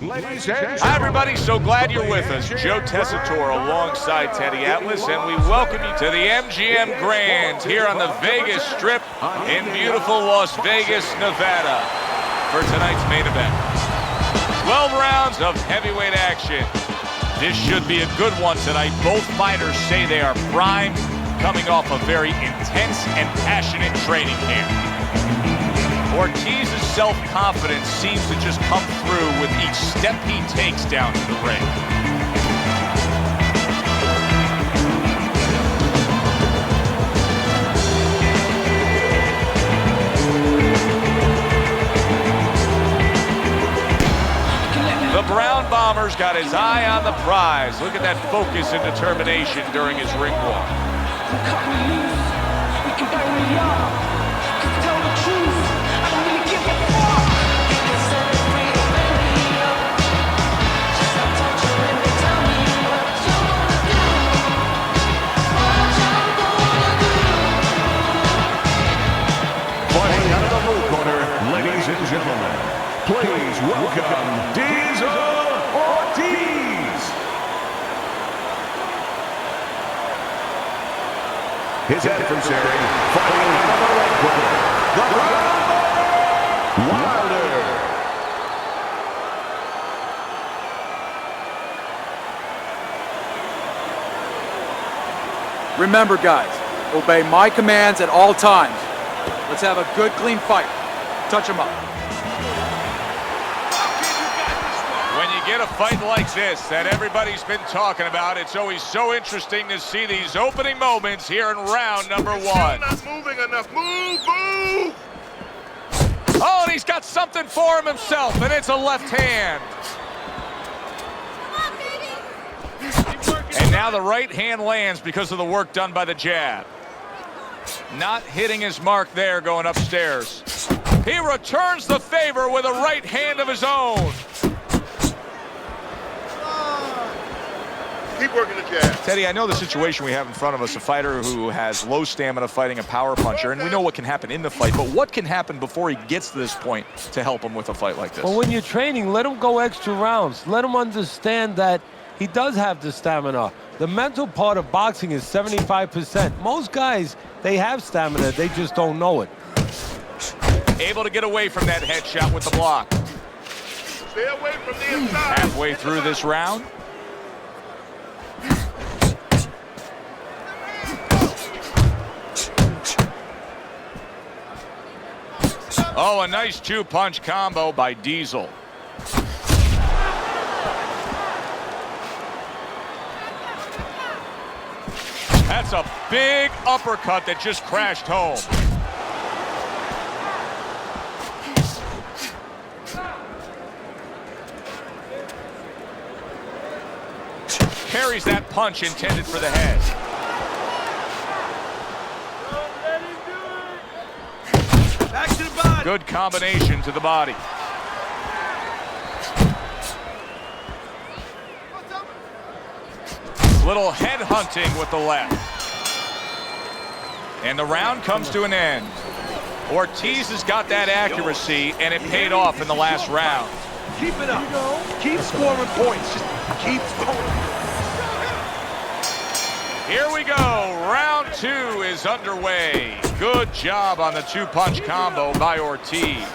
Hi, everybody. So glad you're with us. Joe Tessitore alongside Teddy Atlas, and we welcome you to the MGM Grand here on the Vegas Strip in beautiful Las Vegas, Nevada, for tonight's main event. 12 rounds of heavyweight action. This should be a good one tonight. Both fighters say they are primed, coming off a very intense and passionate training camp. Ortiz's self-confidence seems to just come through with each step he takes down to the ring. The Brown Bomber's got his eye on the prize. Look at that focus and determination during his ring walk. Ladies and gentlemen, please welcome Ortiz. His adversary, fighting out of the red corner, the Wilder. Remember, guys, obey my commands at all times. Let's have a good, clean fight. Touch him up. When you get a fight like this that everybody's been talking about, it's always so interesting to see these opening moments here in round number one. Not moving enough. Move, move! Oh, and he's got something for him himself, and it's a left hand. And now the right hand lands because of the work done by the jab. Not hitting his mark there, going upstairs. He returns the favor with a right hand of his own. Keep working the jab. Teddy, I know the situation we have in front of us, a fighter who has low stamina fighting a power puncher, and we know what can happen in the fight, but what can happen before he gets to this point to help him with a fight like this? Well, when you're training, let him go extra rounds. Let him understand that he does have the stamina. The mental part of boxing is 75%. Most guys, they have stamina, they just don't know it. Able to get away from that headshot with the block. Stay away from the inside. Halfway through this round. Oh, a nice two-punch combo by Diesel. That's a big uppercut that just crashed home. Carries that punch intended for the head. Back to the body. Good combination to the body. Little head hunting with the left. And the round comes to an end. Ortiz has got that accuracy, and it paid off in the last round. Keep it up. Keep scoring points. Just keep scoring. Here we go. Round two is underway. Good job on the two-punch combo by Ortiz.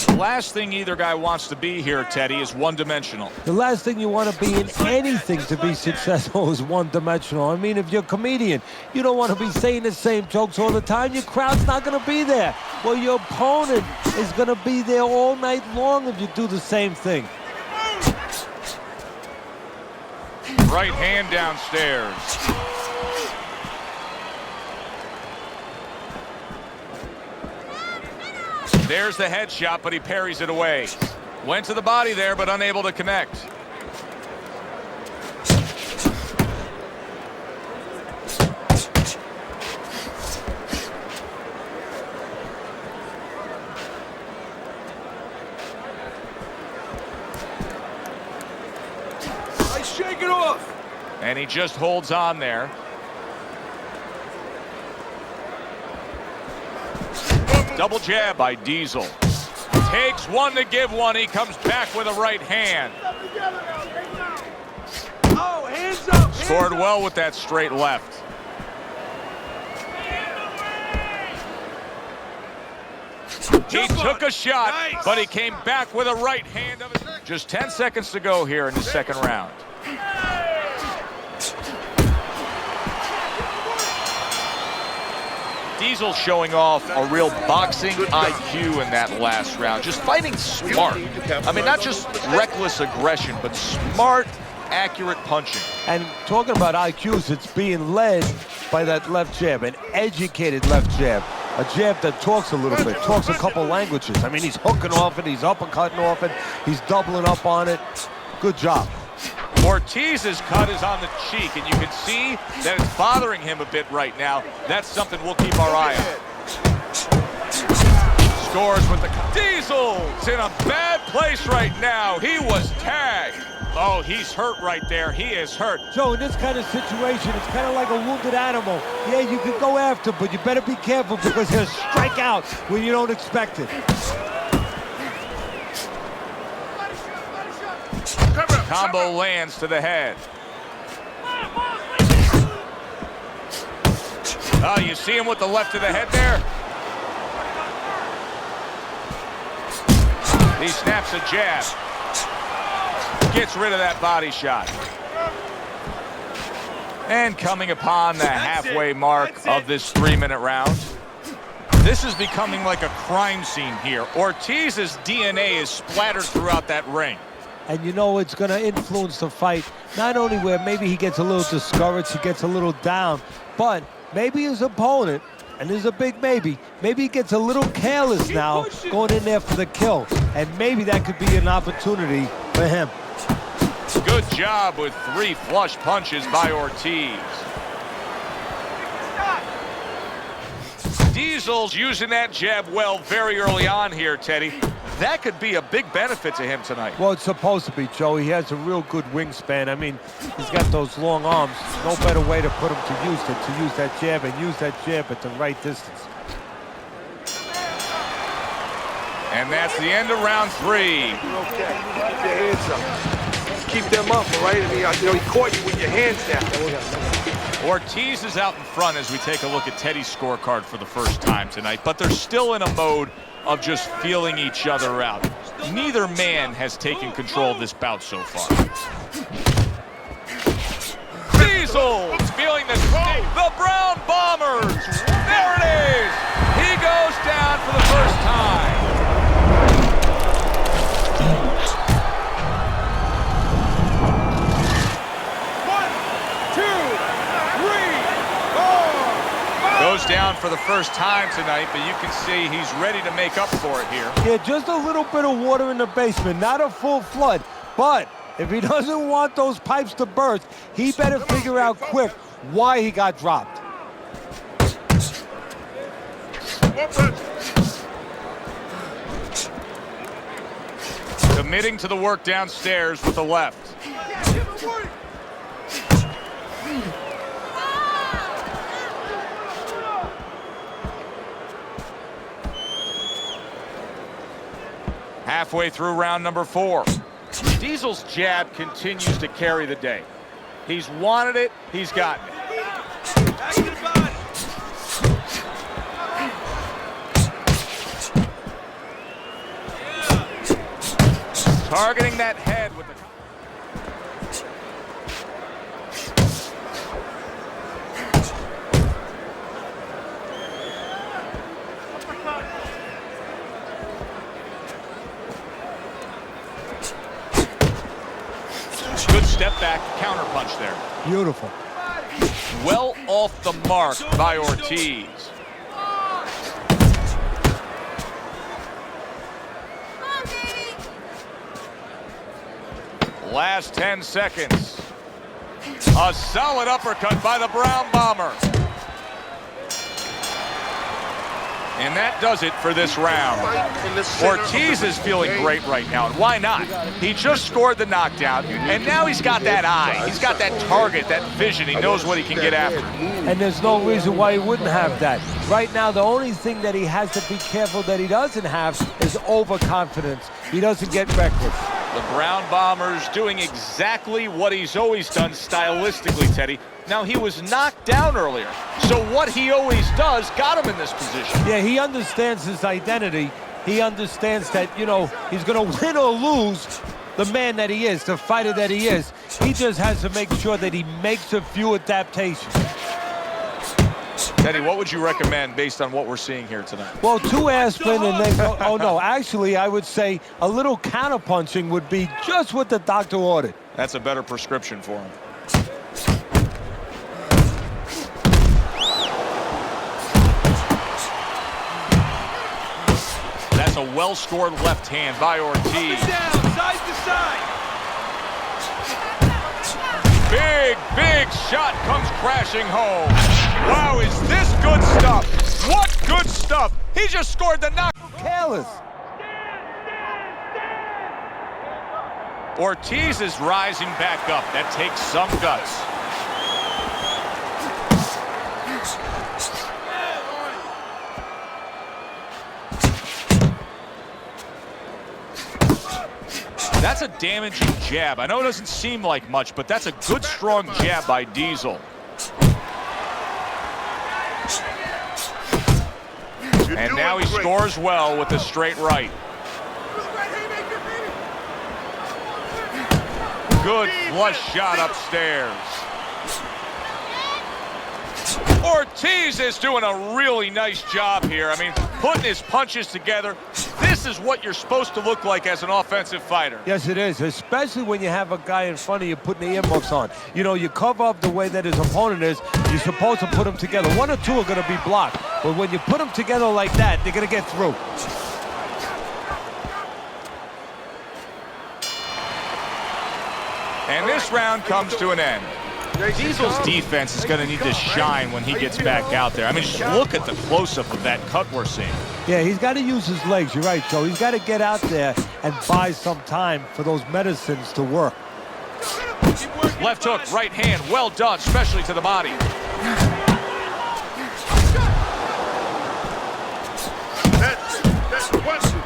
The last thing either guy wants to be here, Teddy, is one-dimensional. The last thing you want to be in anything to be successful is one-dimensional. I mean, if you're a comedian, you don't want to be saying the same jokes all the time. Your crowd's not going to be there. Well, your opponent is going to be there all night long if you do the same thing. Right hand downstairs. There's the headshot, but he parries it away. Went to the body there, but unable to connect. Shake it off. And he just holds on there. Double jab by Diesel. Takes one to give one. He comes back with a right hand. Oh, hands up. Scored well with that straight left. He took a shot, but he came back with a right hand. Just 10 seconds to go here in the second round. Diesel showing off a real boxing IQ in that last round. Just fighting smart. I mean, not just reckless aggression, but smart, accurate punching. And talking about IQs, it's being led by that left jab, an educated left jab. A jab that talks a little bit, talks a couple languages. I mean, he's hooking off it, he's uppercutting off it, he's doubling up on it. Good job. Ortiz's cut is on the cheek, and you can see that it's bothering him a bit right now. That's something we'll keep our eye on. Scores with the cut. Diesel's in a bad place right now. He was tagged. Oh, he's hurt right there. He is hurt. Joe, in this kind of situation, it's kind of like a wounded animal. Yeah, you can go after, but you better be careful because he'll strike out when you don't expect it. Combo lands to the head. Oh, you see him with the left to the head there? He snaps a jab. Gets rid of that body shot. And coming upon the halfway mark of this 3-minute round. This is becoming like a crime scene here. Ortiz's DNA is splattered throughout that ring. And you know it's going to influence the fight, not only where maybe he gets a little discouraged, he gets a little down, but maybe his opponent, and there's a big maybe he gets a little careless now going in there for the kill. And maybe that could be an opportunity for him. Good job with 3 flush punches by Ortiz. Diesel's using that jab well very early on here, Teddy. That could be a big benefit to him tonight. Well, it's supposed to be, Joe. He has a real good wingspan. I mean, he's got those long arms. No better way to put him to use it, to use that jab and use that jab at the right distance. And that's the end of round 3. Okay, keep your hands up. Keep them up, all right? I mean, you know, he caught you with your hands down. Ortiz is out in front as we take a look at Teddy's scorecard for the first time tonight, but they're still in a mode of just feeling each other out. Neither man has taken control of this bout so far. Diesel feeling the Brown Bombers. There it is. He goes down for the first time. Goes down for the first time tonight, but you can see he's ready to make up for it here. Yeah, just a little bit of water in the basement, not a full flood. But if he doesn't want those pipes to burst, he better figure out quick why he got dropped. Committing to the work downstairs with the left. Halfway through round number 4. Diesel's jab continues to carry the day. He's wanted it, he's gotten it. Targeting that head with the... Good step back, counter punch there. Beautiful. Well off the mark by Ortiz. Last 10 seconds. A solid uppercut by the Brown Bomber. And that does it for this round. Ortiz is feeling great right now, and why not? He just scored the knockdown, and now he's got that eye. He's got that target, that vision. He knows what he can get after. And there's no reason why he wouldn't have that. Right now, the only thing that he has to be careful that he doesn't have is overconfidence. He doesn't get reckless. The Brown Bombers doing exactly what he's always done stylistically, Teddy. Now, he was knocked down earlier, so what he always does got him in this position. Yeah, he understands his identity. He understands that, you know, he's going to win or lose the man that he is, the fighter that he is. He just has to make sure that he makes a few adaptations. Teddy, what would you recommend based on what we're seeing here tonight? Well, 2 aspirin and then go, oh no, actually I would say a little counterpunching would be just what the doctor ordered. That's a better prescription for him. That's a well-scored left hand by Ortiz. Down, side to side. Big shot comes crashing home. Wow, is this good stuff? What good stuff? He just scored the knock. Careless. Ortiz is rising back up. That takes some guts. That's a damaging jab. I know it doesn't seem like much, but that's a good, strong jab by Diesel. And now he scores well with the straight right. Good flush shot upstairs. Ortiz is doing a really nice job here. I mean, putting his punches together. This is what you're supposed to look like as an offensive fighter. Yes, it is, especially when you have a guy in front of you putting the earmuffs on. You know, you cover up the way that his opponent is. You're supposed to put them together. 1 or 2 are going to be blocked. But when you put them together like that, they're going to get through. And this round comes to an end. Diesel's defense is going to need to shine when he gets back out there. I mean, just look at the close-up of that cut we're seeing. Yeah, he's got to use his legs. You're right, Joe. He's got to get out there and buy some time for those medicines to work. Left hook, right hand, well done, especially to the body. That's the question.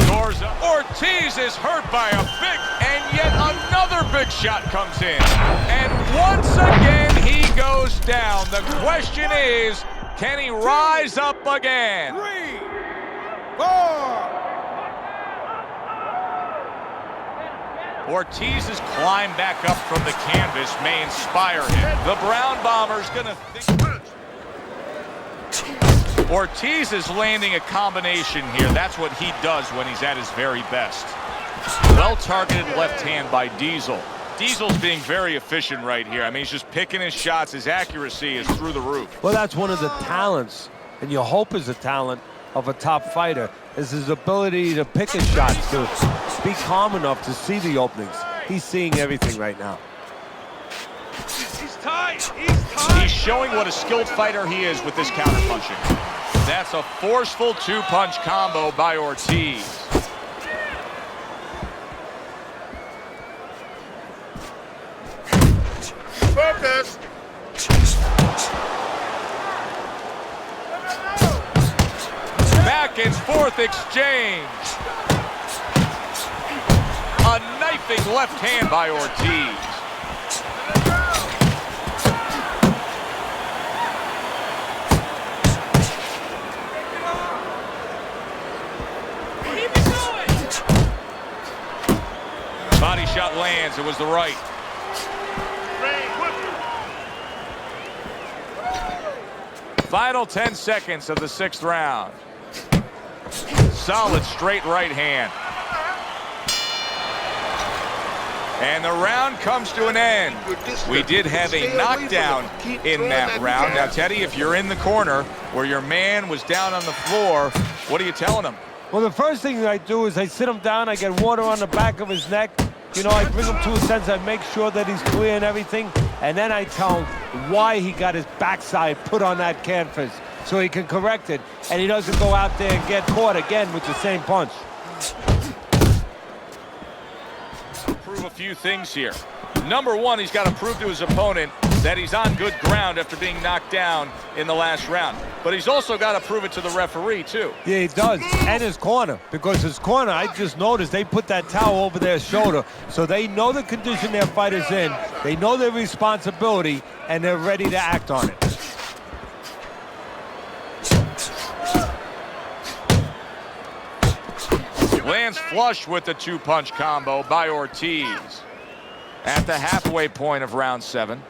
Scores up. Ortiz is hurt by a big, and yet another big shot comes in. And once again, he goes down. The question is, can he rise up again? 3, 4. Ortiz's climb back up from the canvas may inspire him. The Brown Bombers gonna think. Ortiz is landing a combination here. That's what he does when he's at his very best. Well-targeted left hand by Diesel. Diesel's being very efficient right here. I mean, he's just picking his shots. His accuracy is through the roof. Well, that's one of the talents, and you hope is a talent of a top fighter, is his ability to pick his shots, to be calm enough to see the openings. He's seeing everything right now. He's tight. He's tight. He's showing what a skilled fighter he is with this counterpunching. That's a forceful 2-punch combo by Ortiz. Focus. Back and forth exchange. A knifing left hand by Ortiz. Body shot lands. It was the right. Final 10 seconds of the 6th round. Solid straight right hand. And the round comes to an end. We did have a knockdown in that round. Now, Teddy, if you're in the corner where your man was down on the floor, what are you telling him? Well, the first thing I do is I sit him down, I get water on the back of his neck. You know, I bring him to a sense, I make sure that he's clear and everything, and then I tell him why he got his backside put on that canvas. so he can correct it, and he doesn't go out there and get caught again with the same punch. Prove a few things here. Number one, he's got to prove to his opponent that he's on good ground after being knocked down in the last round. But he's also got to prove it to the referee, too. Yeah, he does. And his corner. Because his corner, I just noticed, they put that towel over their shoulder. So they know the condition their fighter's in. They know their responsibility, and they're ready to act on it. Lands flush with the two-punch combo by Ortiz. At the halfway point of round 7.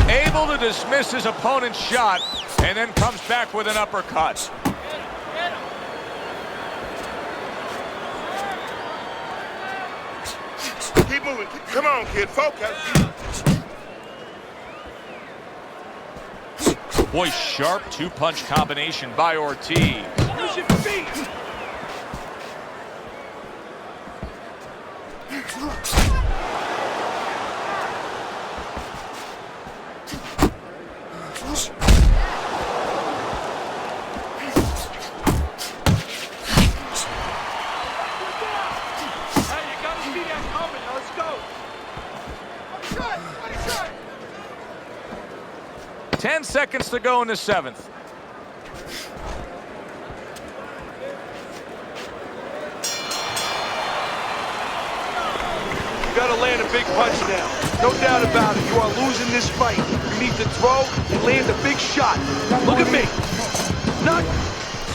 Able to dismiss his opponent's shot and then comes back with an uppercut. Keep moving. Come on, kid. Focus. Boy, sharp two-punch combination by Ortiz. Use your feet. Hey, you gotta see that coming. Now let's go. 10 seconds to go in the 7th. You gotta land a big punch now. No doubt about it. You are losing this fight. You need to throw and land a big shot. Look at me. Not.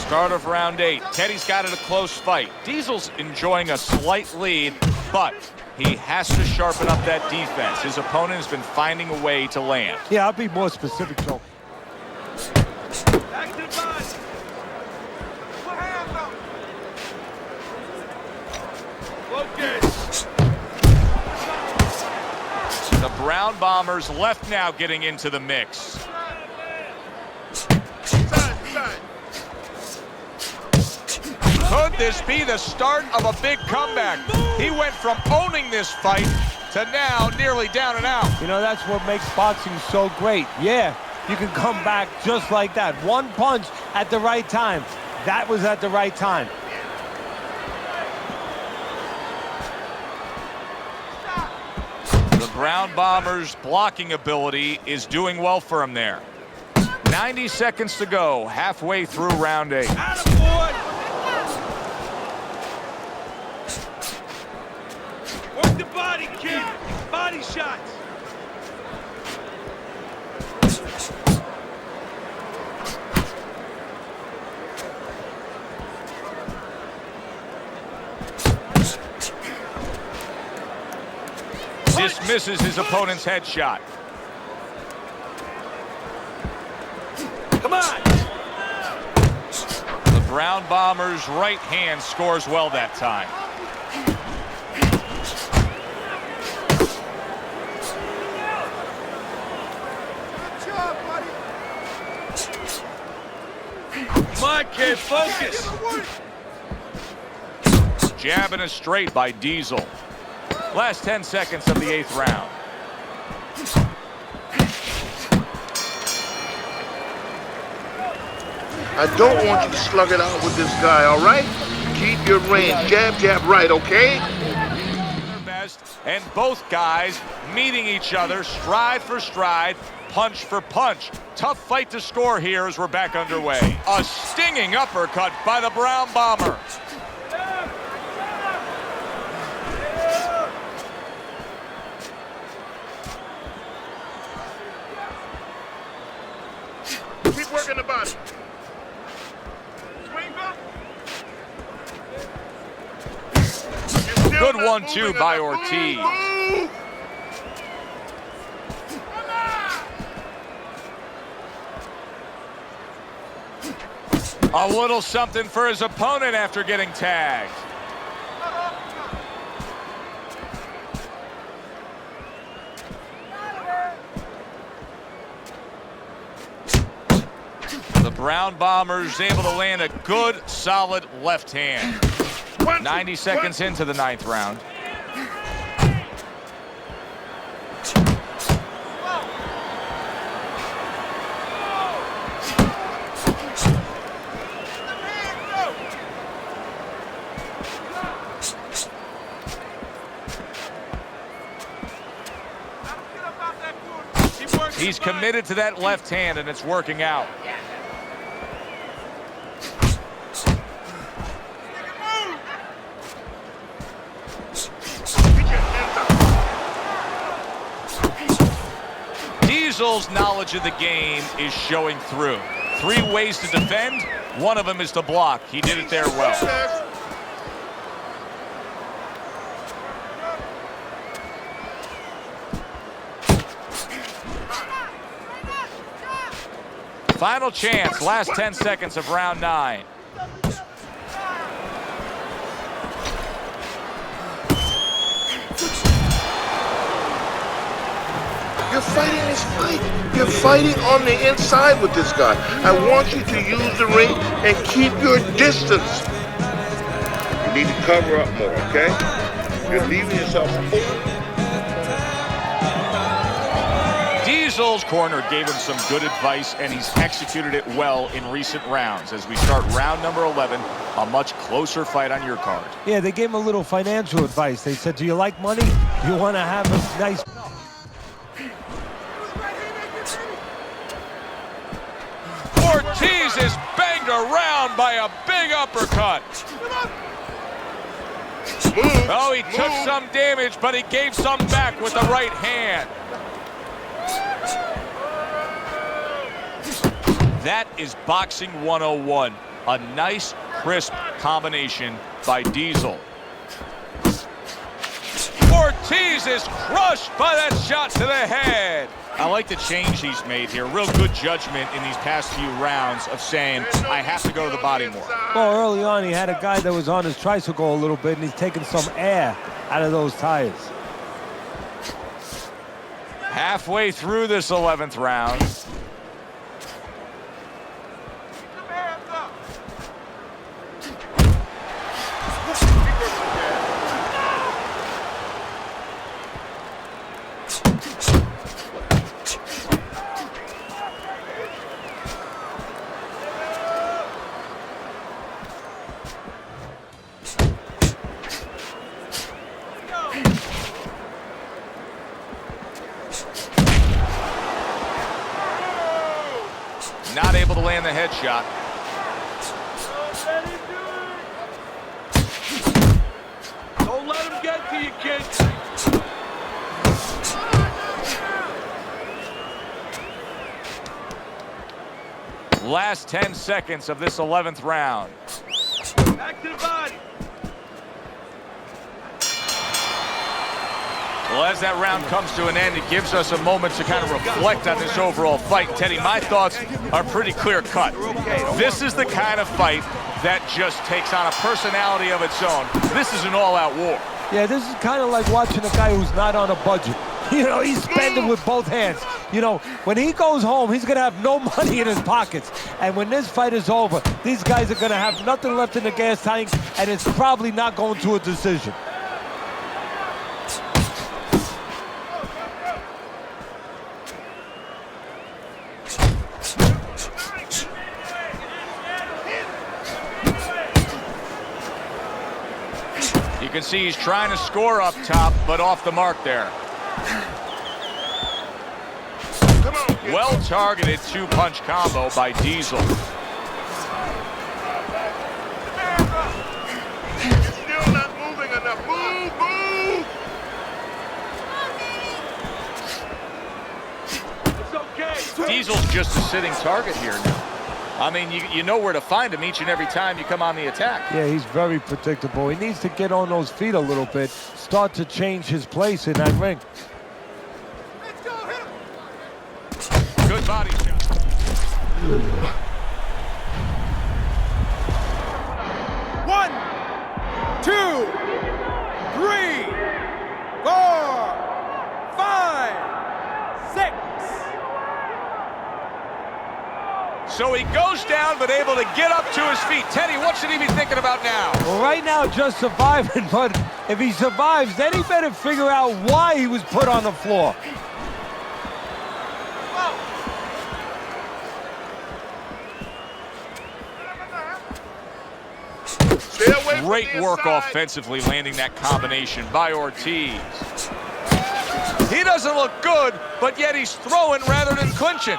Start of round 8. Teddy's got it a close fight. Diesel's enjoying a slight lead, but he has to sharpen up that defense. His opponent has been finding a way to land. Yeah, I'll be more specific, Joe. Back to the body. Put hands up. Focus. The Brown Bombers left now getting into the mix. Could this be the start of a big comeback? He went from owning this fight to now nearly down and out. You know, that's what makes boxing so great. Yeah, you can come back just like that. One punch at the right time. That was at the right time. The Brown Bombers' blocking ability is doing well for him there. 90 seconds to go, halfway through round 8. Attaboy. Work the body, kid. Body shots. Dismisses his opponent's headshot. Come on. The Brown Bombers' right hand scores well that time. Come on, kid. Focus. Jab and a straight by Diesel. Last 10 seconds of the 8th round. I don't want you to slug it out with this guy, all right? Keep your range. Jab, jab, right, okay? Their best, and both guys meeting each other stride for stride, punch for punch. Tough fight to score here as we're back underway. A stinging uppercut by the Brown Bomber. Keep working the body. Good 1-2 by Ortiz. A little something for his opponent after getting tagged. The Brown Bombers able to land a good, solid left hand. 90 seconds into the 9th round. He's committed to that left hand, and it's working out. Diesel's knowledge of the game is showing through. 3 ways to defend. One of them is to block. He did it there well. Final chance, last 10 seconds of round 9. You're fighting this fight. You're fighting on the inside with this guy. I want you to use the ring and keep your distance. You need to cover up more, okay? You're leaving yourself open. Diesel's corner gave him some good advice, and he's executed it well in recent rounds. As we start round number 11, a much closer fight on your card. Yeah, they gave him a little financial advice. They said, do you like money? You want to have a nice... Ortiz is banged around by a big uppercut. Oh, he took some damage, but he gave some back with the right hand. That is boxing 101. A nice, crisp combination by Diesel. Ortiz is crushed by that shot to the head. I like the change he's made here. Real good judgment in these past few rounds of saying, I have to go to the body more. Well, early on, he had a guy that was on his tricycle a little bit, and he's taking some air out of those tires. Halfway through this 11th round. Not able to land the headshot. Don't let him get to you, kid. Last 10 seconds of this 11th round. Back to the body. Well, as that round comes to an end, it gives us a moment to kind of reflect on this overall fight. Teddy, my thoughts are pretty clear-cut. This is the kind of fight that just takes on a personality of its own. This is an all-out war. Yeah, this is kind of like watching a guy who's not on a budget. You know, he's spending with both hands. You know, when he goes home, he's going to have no money in his pockets. And when this fight is over, these guys are going to have nothing left in the gas tank, and it's probably not going to a decision. You can see he's trying to score up top, but off the mark there. Well-targeted 2-punch combo by Diesel. You're still not moving enough. Move, move! It's okay. Diesel's just a sitting target here now. I mean, you know where to find him each and every time you come on the attack. Yeah, he's very predictable. He needs to get on those feet a little bit, start to change his place in that ring. Let's go, hit him. Good body shot. One, two, three, 4, 5, 6. So he goes down, but able to get up to his feet. Teddy, what should he be thinking about now? Well, right now, just surviving, but if he survives, then he better figure out why he was put on the floor. Stay away from Great the work inside. offensively, landing that combination by Ortiz. He doesn't look good, but yet he's throwing rather than clinching.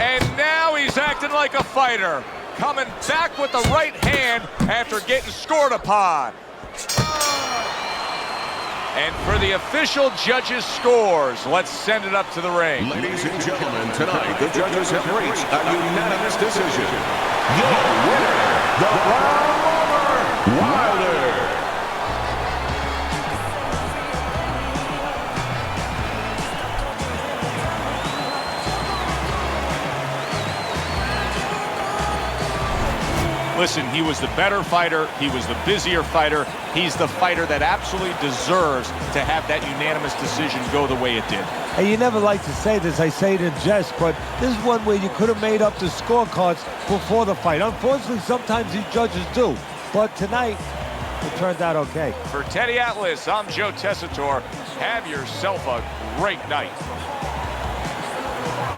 And now he's acting like a fighter, coming back with the right hand after getting scored upon. And for the official judges' scores, let's send it up to the ring. Ladies and gentlemen, tonight the judges have reached a unanimous decision. Your winner, the Brown Bomber, Wilder. Listen, he was the better fighter. He was the busier fighter. He's the fighter that absolutely deserves to have that unanimous decision go the way it did. And you never like to say this, I say it in jest, but this is one where you could have made up the scorecards before the fight. Unfortunately, sometimes these judges do. But tonight, it turned out okay. For Teddy Atlas, I'm Joe Tessitore. Have yourself a great night.